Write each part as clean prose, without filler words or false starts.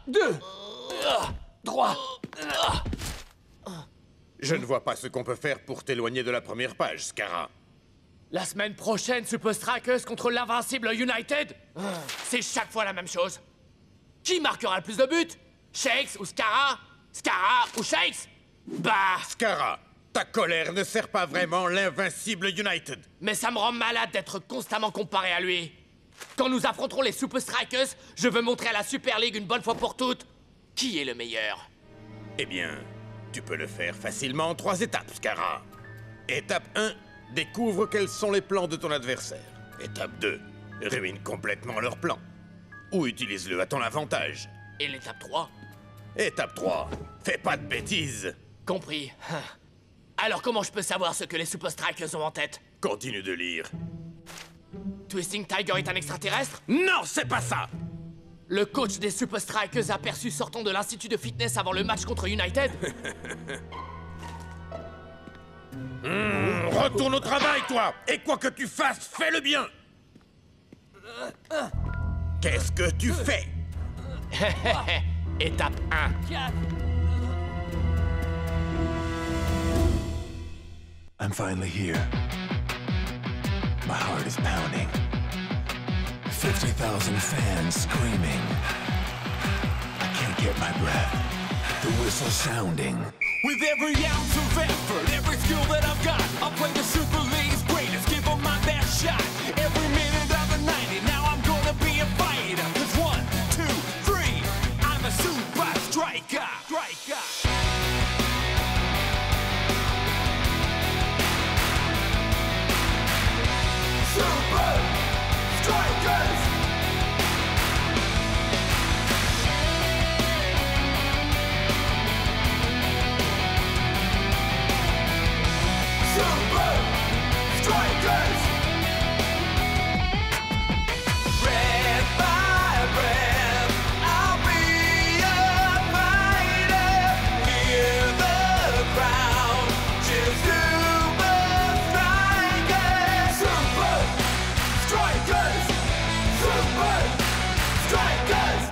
2, 3. Je ne vois pas ce qu'on peut faire pour t'éloigner de la première page, Scarra. La semaine prochaine, Super Strikers contre l'invincible United. C'est chaque fois la même chose. Qui marquera le plus de buts? Shakes ou Scarra? Scarra ou Shakes? Bah... Scarra, ta colère ne sert pas vraiment l'invincible United. Mais ça me rend malade d'être constamment comparé à lui. Quand nous affronterons les Super Strikers, je veux montrer à la Super League une bonne fois pour toutes qui est le meilleur. Eh bien, tu peux le faire facilement en 3 étapes, Scarra. Étape 1, découvre quels sont les plans de ton adversaire. Étape 2, ruine complètement leur plan. Ou utilise-le à ton avantage. Et l'étape 3? Étape 3, fais pas de bêtises. Compris. Alors comment je peux savoir ce que les Super Strikers ont en tête? Continue de lire. Twisting Tiger est un extraterrestre? Non, c'est pas ça! Le coach des Super Strikers aperçu sortant de l'institut de fitness avant le match contre United? Retourne au travail, toi! Et quoi que tu fasses, fais-le bien! Qu'est-ce que tu fais? Étape 1. I'm finally here. My heart is pounding. 50,000 fans screaming. I can't get my breath. The whistle sounding. With every ounce of effort, every skill that I've got, I'll play the Super League's greatest, give them my best shot. Every minute of the 90, now I'm gonna be a fighter. 'Cause 1, 2, 3, I'm a super striker. Super Strikers! Super Strikers! Breath by breath, I'll be a fighter. Hear the crowd cheer Super Strikers! Super Strikers! Super Strikers!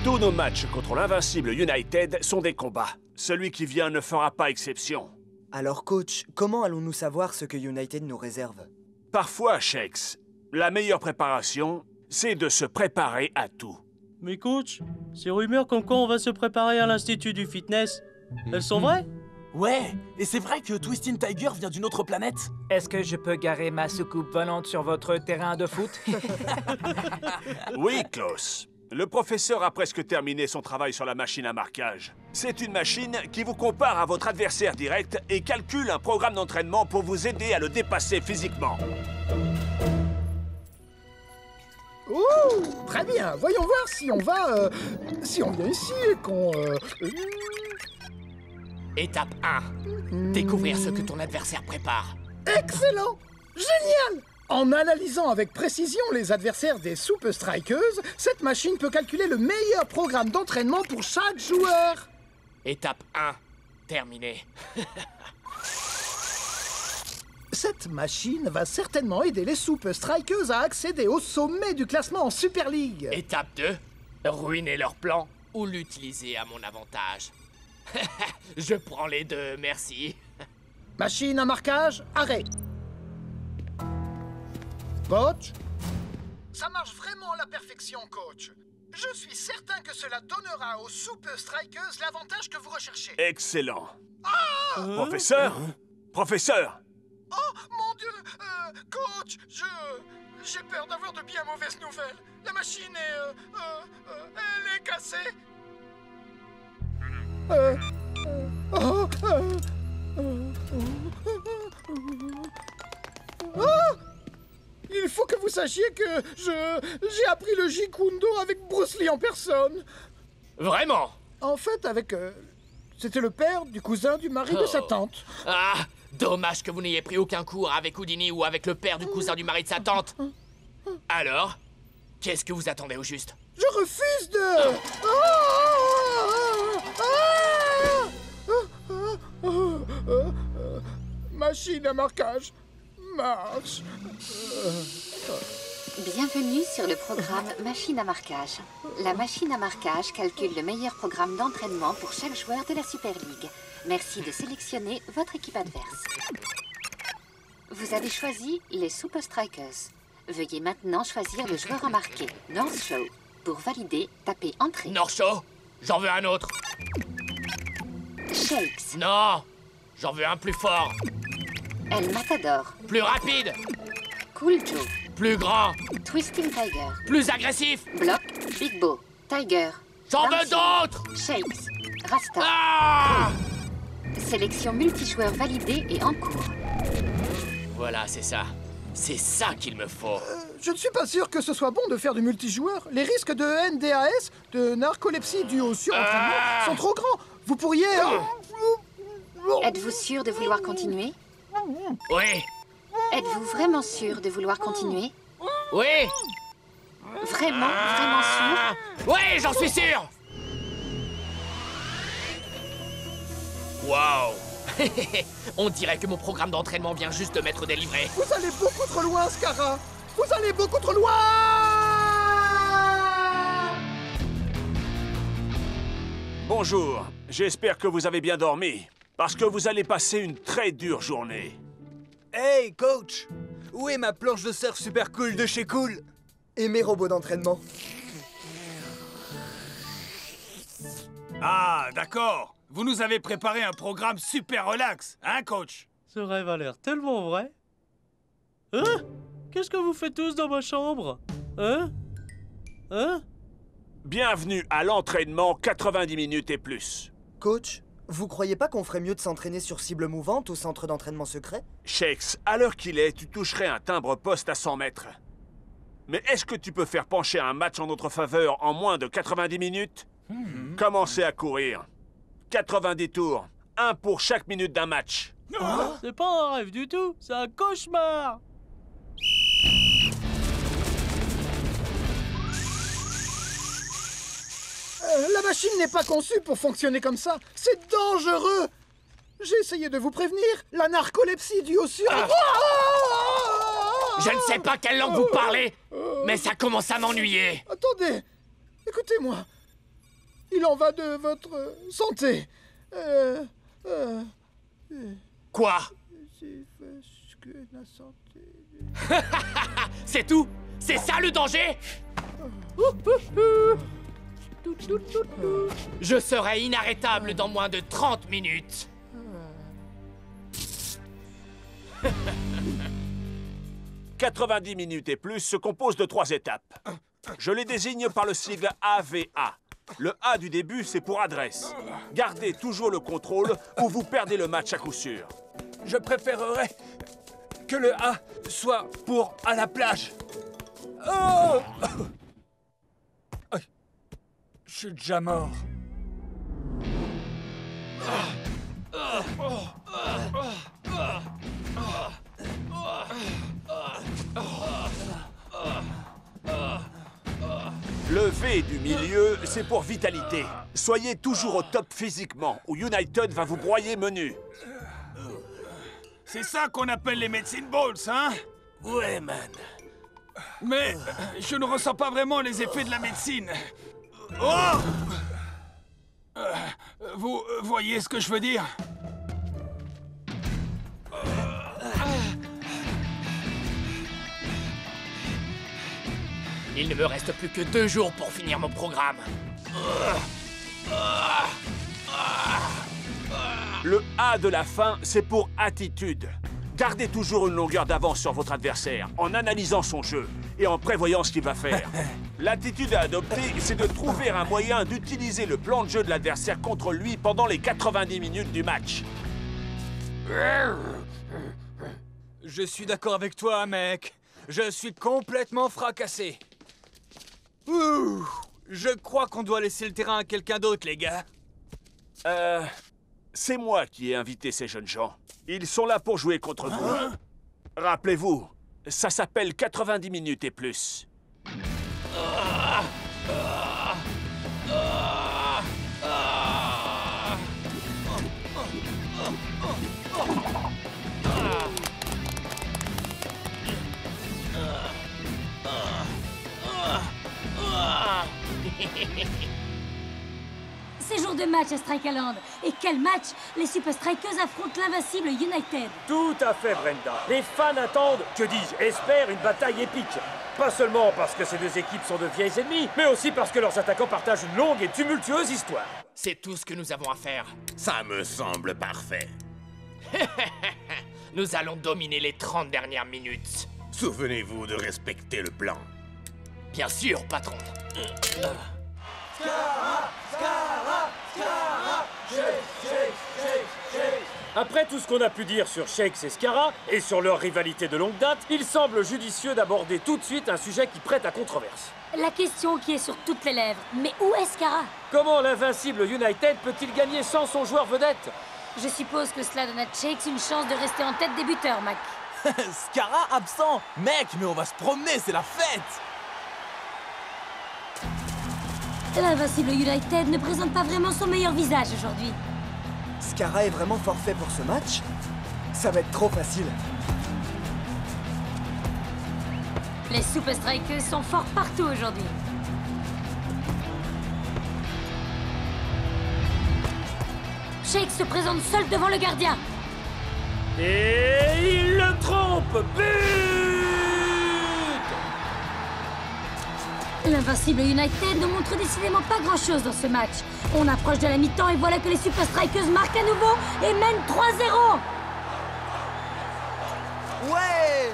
Tous nos matchs contre l'invincible United sont des combats. Celui qui vient ne fera pas exception. Alors coach, comment allons-nous savoir ce que United nous réserve? Parfois, Shakes, la meilleure préparation, c'est de se préparer à tout. Mais coach, ces rumeurs comme quoi on va se préparer à l'institut du fitness, elles sont vraies? Ouais, et c'est vrai que Twisting Tiger vient d'une autre planète. Est-ce que je peux garer ma soucoupe volante sur votre terrain de foot? Oui, Klaus. Le professeur a presque terminé son travail sur la machine à marquage. C'est une machine qui vous compare à votre adversaire direct et calcule un programme d'entraînement pour vous aider à le dépasser physiquement. Ouh, très bien. Voyons voir si on va... si on vient ici et qu'on... Étape 1. Découvrir ce que ton adversaire prépare. Excellent! Génial! En analysant avec précision les adversaires des Super Strikers, cette machine peut calculer le meilleur programme d'entraînement pour chaque joueur. Étape 1. Terminé. Cette machine va certainement aider les Super Strikers à accéder au sommet du classement en Super League. Étape 2. Ruiner leur plan ou l'utiliser à mon avantage. Je prends les deux, merci. Machine à marquage, arrêt. Coach? Ça marche vraiment à la perfection, coach. Je suis certain que cela donnera aux Super Strikers l'avantage que vous recherchez. Excellent. Professeur? Professeur? Oh, mon Dieu! Coach, j'ai peur d'avoir de bien mauvaises nouvelles. La machine est... elle est cassée. Il faut que vous sachiez que j'ai appris le Jeet Kune Do avec Bruce Lee en personne. Vraiment? En fait, avec... c'était le père du cousin du mari de sa tante. Ah, dommage que vous n'ayez pris aucun cours avec Houdini ou avec le père du cousin du mari de sa tante. Alors, qu'est-ce que vous attendez au juste? Je refuse de... Ma machine à marquage marche. Bienvenue sur le programme Machine à marquage. La machine à marquage calcule le meilleur programme d'entraînement pour chaque joueur de la Super League. Merci de sélectionner votre équipe adverse. Vous avez choisi les Super Strikers. Veuillez maintenant choisir le joueur à marquer, North Show. Pour valider, tapez Entrée. North Show, j'en veux un autre. Shakes. Non, j'en veux un plus fort. El Matador. Plus rapide. Cool Joe. Plus grand. Twisting Tiger. Plus agressif. Block. Big Bo. Tiger. J'en veux Bouncy. d'autres. Shakes. Rasta. Ah! Sélection multijoueur validée et en cours. Voilà, c'est ça. C'est ça qu'il me faut. Je ne suis pas sûr que ce soit bon de faire du multijoueur. Les risques de NDAS, de narcolepsie due au surentraînement, sont trop grands. Vous pourriez... Êtes-vous sûr de vouloir continuer? Oui. Êtes-vous vraiment sûr de vouloir continuer? Oui. Vraiment sûr? Oui, j'en suis sûr. Waouh. On dirait que mon programme d'entraînement vient juste de m'être délivré. Vous allez beaucoup trop loin, Scara. Vous allez beaucoup trop loin. Bonjour, j'espère que vous avez bien dormi, parce que vous allez passer une très dure journée. Hey, coach! Où est ma planche de surf super cool de chez Cool? Et mes robots d'entraînement? Ah, d'accord. Vous nous avez préparé un programme super relax, hein, coach? Ce rêve a l'air tellement vrai. Hein? Qu'est-ce que vous faites tous dans ma chambre? Hein? Hein? Bienvenue à l'entraînement 90 minutes et plus. Coach, vous croyez pas qu'on ferait mieux de s'entraîner sur cible mouvante au centre d'entraînement secret? Shakes, à l'heure qu'il est, tu toucherais un timbre-poste à 100 mètres. Mais est-ce que tu peux faire pencher un match en notre faveur en moins de 90 minutes? Commencez à courir. 90 tours, un pour chaque minute d'un match. C'est pas un rêve du tout, c'est un cauchemar. La machine n'est pas conçue pour fonctionner comme ça. C'est dangereux. J'ai essayé de vous prévenir. La narcolepsie due au Je ne sais pas quelle langue vous parlez, mais ça commence à m'ennuyer. Attendez. Écoutez-moi. Il en va de votre santé. Quoi? C'est tout? C'est ça le danger? Je serai inarrêtable dans moins de 30 minutes. « 90 minutes et plus se compose de 3 étapes. Je les désigne par le sigle AVA. Le A du début, c'est pour adresse. Gardez toujours le contrôle ou vous perdez le match à coup sûr. Je préférerais que le A soit pour à la plage. Oh! Je suis déjà mort. Le V du milieu, c'est pour vitalité. Soyez toujours au top physiquement, ou United va vous broyer menu. C'est ça qu'on appelle les medicine balls, hein? Ouais, man. Mais je ne ressens pas vraiment les effets de la médecine. Oh! Vous voyez ce que je veux dire? Il ne me reste plus que 2 jours pour finir mon programme. Le A de la fin, c'est pour attitude. Gardez toujours une longueur d'avance sur votre adversaire, en analysant son jeu et en prévoyant ce qu'il va faire. L'attitude à adopter, c'est de trouver un moyen d'utiliser le plan de jeu de l'adversaire contre lui pendant les 90 minutes du match. Je suis d'accord avec toi, mec. Je suis complètement fracassé. Ouh, je crois qu'on doit laisser le terrain à quelqu'un d'autre, les gars. C'est moi qui ai invité ces jeunes gens. Ils sont là pour jouer contre vous. Rappelez-vous, ça s'appelle 90 minutes et plus. C'est jour de match à Strikeland. Et quel match! Les Super Strikers affrontent l'invincible United. Tout à fait, Brenda. Les fans attendent, que dis-je, espèrent une bataille épique. Pas seulement parce que ces deux équipes sont de vieilles ennemies, mais aussi parce que leurs attaquants partagent une longue et tumultueuse histoire. C'est tout ce que nous avons à faire. Ça me semble parfait. Nous allons dominer les 30 dernières minutes. Souvenez-vous de respecter le plan. Bien sûr, patron. Après tout ce qu'on a pu dire sur Shakes et Scarra, et sur leur rivalité de longue date, il semble judicieux d'aborder tout de suite un sujet qui prête à controverse. La question qui est sur toutes les lèvres. Mais où est Scarra? Comment l'invincible United peut-il gagner sans son joueur vedette? Je suppose que cela donne à Shakes une chance de rester en tête des buteurs, Mac. Scarra absent. Mec, mais on va se promener, c'est la fête. L'invincible United ne présente pas vraiment son meilleur visage aujourd'hui. Scarra est vraiment forfait pour ce match? Ça va être trop facile. Les Super Strikers sont forts partout aujourd'hui. Shakes se présente seul devant le gardien. Et il le trompe! But! L'invincible United ne montre décidément pas grand-chose dans ce match. On approche de la mi-temps et voilà que les Super Strikers marquent à nouveau et mènent 3-0. Ouais!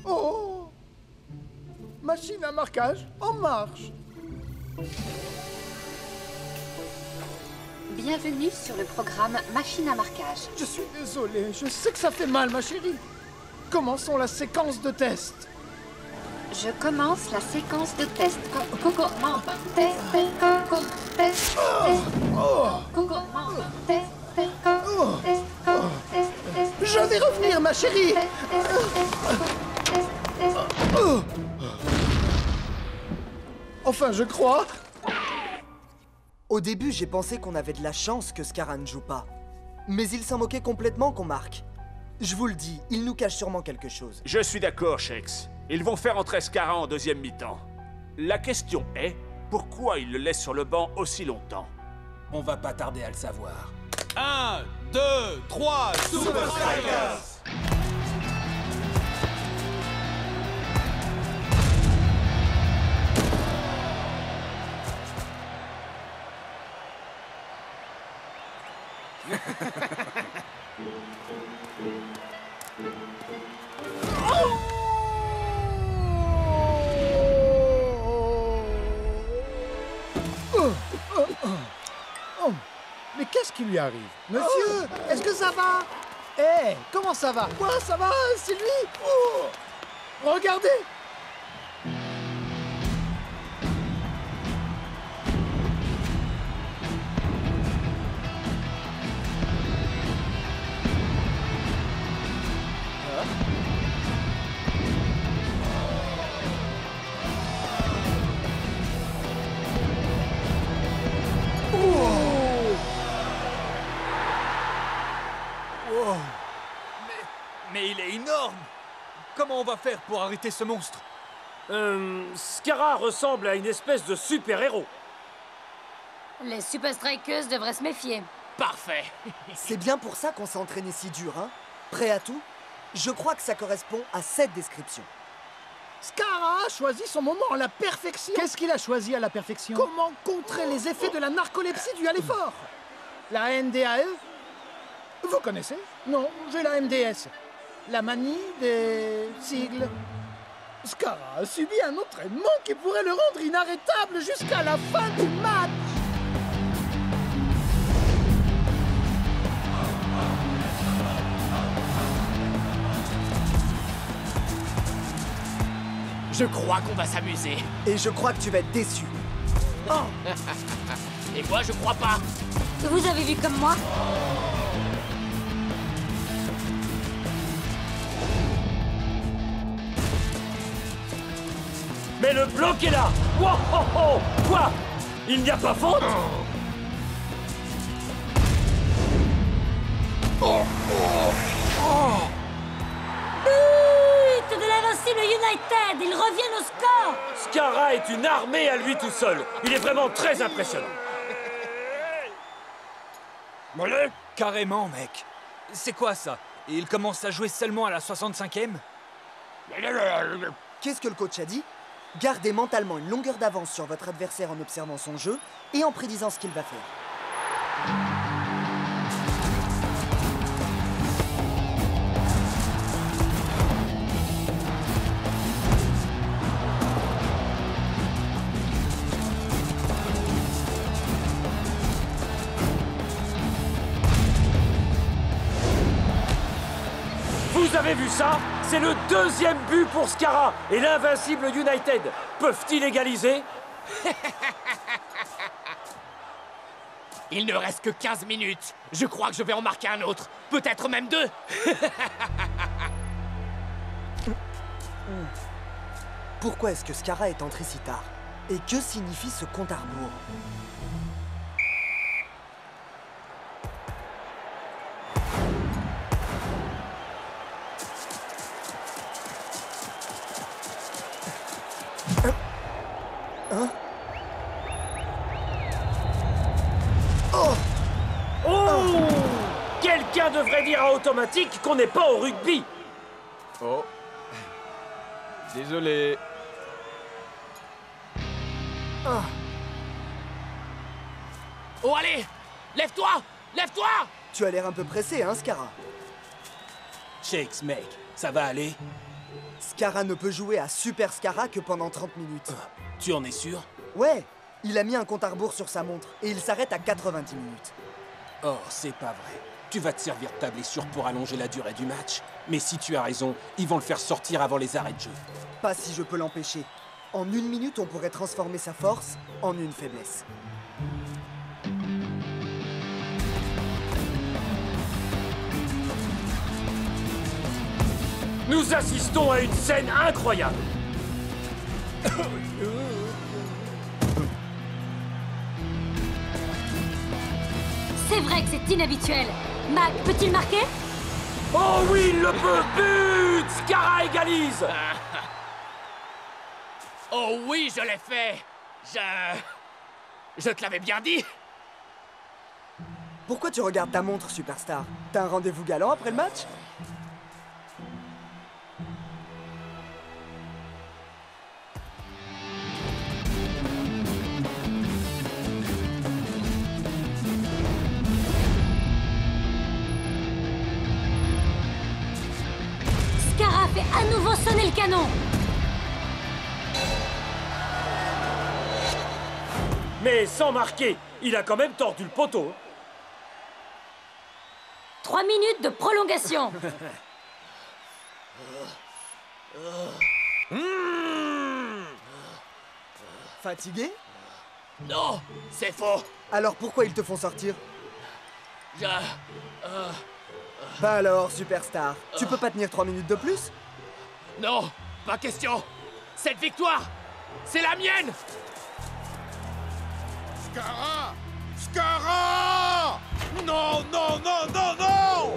Oh! Machine à marquage en marche. Bienvenue sur le programme Machine à marquage. Je suis désolé, je sais que ça fait mal, ma chérie. Commençons la séquence de test. Je commence la séquence de test. Je vais revenir, ma chérie. Enfin, je crois. Au début, j'ai pensé qu'on avait de la chance que Scarra ne joue pas. Mais il s'en moquait complètement qu'on marque. Je vous le dis, il nous cache sûrement quelque chose. Je suis d'accord, Shakes. Ils vont faire entrer Scarra en deuxième mi-temps. La question est, pourquoi ils le laissent sur le banc aussi longtemps? On va pas tarder à le savoir. 1, 2, 3, Super Strikers! Oh, mais qu'est-ce qui lui arrive? Monsieur, est-ce que ça va? Eh, comment ça va? Quoi, ça va? C'est lui? Oh, regardez! Mais il est énorme! Comment on va faire pour arrêter ce monstre? Scarra ressemble à une espèce de super-héros. Les Super Strikers devraient se méfier. Parfait. C'est bien pour ça qu'on s'est entraîné si dur, hein? Prêt à tout? Je crois que ça correspond à cette description. Scarra a choisi son moment à la perfection. Qu'est-ce qu'il a choisi à la perfection? Comment contrer les effets de la narcolepsie due à l'effort? La NDAE? Vous connaissez? Non, j'ai la MDS. La manie des sigles. Scarra a subi un entraînement qui pourrait le rendre inarrêtable jusqu'à la fin du match. Je crois qu'on va s'amuser. Et je crois que tu vas être déçu. Et moi, je crois pas. Vous avez vu comme moi? Mais le bloc est là. Wow, oh, oh. Quoi? Il n'y a pas faute? But de l'invincible United. Ils reviennent au score. Scarra est une armée à lui tout seul. Il est vraiment très impressionnant. Mollet? Carrément, mec. C'est quoi ça? Et il commence à jouer seulement à la 65e? Qu'est-ce que le coach a dit? Gardez mentalement une longueur d'avance sur votre adversaire en observant son jeu et en prédisant ce qu'il va faire. Vous avez vu ça? C'est le deuxième but pour Scarra et l'invincible United. Peuvent-ils égaliser? Il ne reste que 15 minutes. Je crois que je vais en marquer un autre. Peut-être même 2. Pourquoi est-ce que Scarra est entré si tard? Et que signifie ce compte à rebours? Hein? Oh! Quelqu'un devrait dire à automatique qu'on n'est pas au rugby. Oh. Désolé. Oh, allez! Lève-toi! Lève-toi! Tu as l'air un peu pressé, hein, Scarra? Shakes, mec, ça va aller? Scarra ne peut jouer à Super Scarra que pendant 30 minutes. Tu en es sûr? Ouais, il a mis un compte à rebours sur sa montre et il s'arrête à 90 minutes. Oh, c'est pas vrai. Tu vas te servir de ta blessure pour allonger la durée du match. Mais si tu as raison, ils vont le faire sortir avant les arrêts de jeu. Pas si je peux l'empêcher. En 1 minute, on pourrait transformer sa force en une faiblesse. Nous assistons à une scène incroyable. C'est vrai que c'est inhabituel. Mac, peut-il marquer? Oh oui, il le peut. But! Scarra égalise. Oh oui, je l'ai fait. Je te l'avais bien dit. Pourquoi tu regardes ta montre, Superstar? T'as un rendez-vous galant après le match? Scarra fait à nouveau sonner le canon. Mais sans marquer, il a quand même tordu le poteau. 3 minutes de prolongation. Fatigué? Non, c'est faux. Alors pourquoi ils te font sortir? Bah alors, Superstar, tu peux pas tenir 3 minutes de plus? Non, pas question. Cette victoire, c'est la mienne. Scarra! Scarra! Non, non, non, non, non!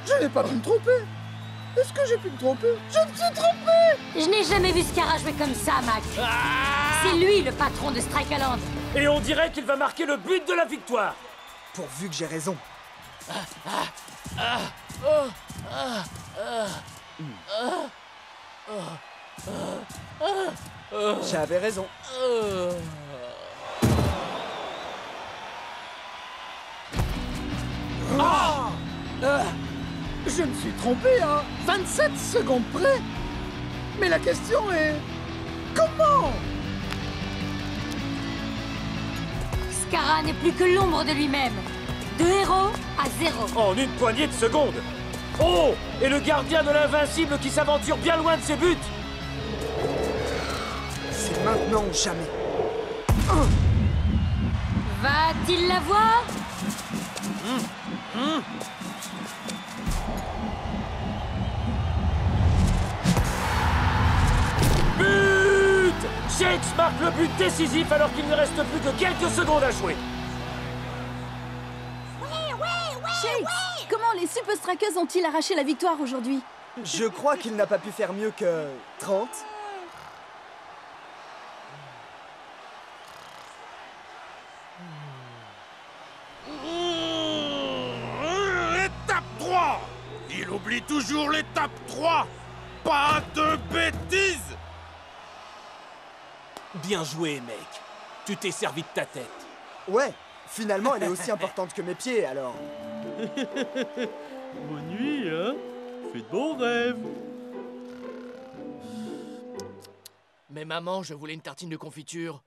Je n'ai pas pu me tromper. Est-ce que j'ai pu me tromper? Je me suis trompé! Je n'ai jamais vu Scarra jouer comme ça, Mac. C'est lui le patron de Strikeland. Et on dirait qu'il va marquer le but de la victoire. Pourvu que j'ai raison. J'avais raison. Je me suis trompé à 27 secondes près. Mais la question est... comment? Scarra n'est plus que l'ombre de lui-même. De héros à 0. En une poignée de secondes. Oh! Et le gardien de l'invincible qui s'aventure bien loin de ses buts. C'est maintenant ou jamais. Va-t-il l'avoir? But! Shakes marque le but décisif alors qu'il ne reste plus que quelques secondes à jouer. Shakes, comment les Super Strikers ont-ils arraché la victoire aujourd'hui? Je crois qu'il n'a pas pu faire mieux que 30. Étape 3! Il oublie toujours l'étape 3! Pas de bêtises! Bien joué, mec. Tu t'es servi de ta tête. Ouais, finalement elle est aussi importante que mes pieds, alors. Bonne nuit, hein? Fais de bons rêves. Mais maman, je voulais une tartine de confiture.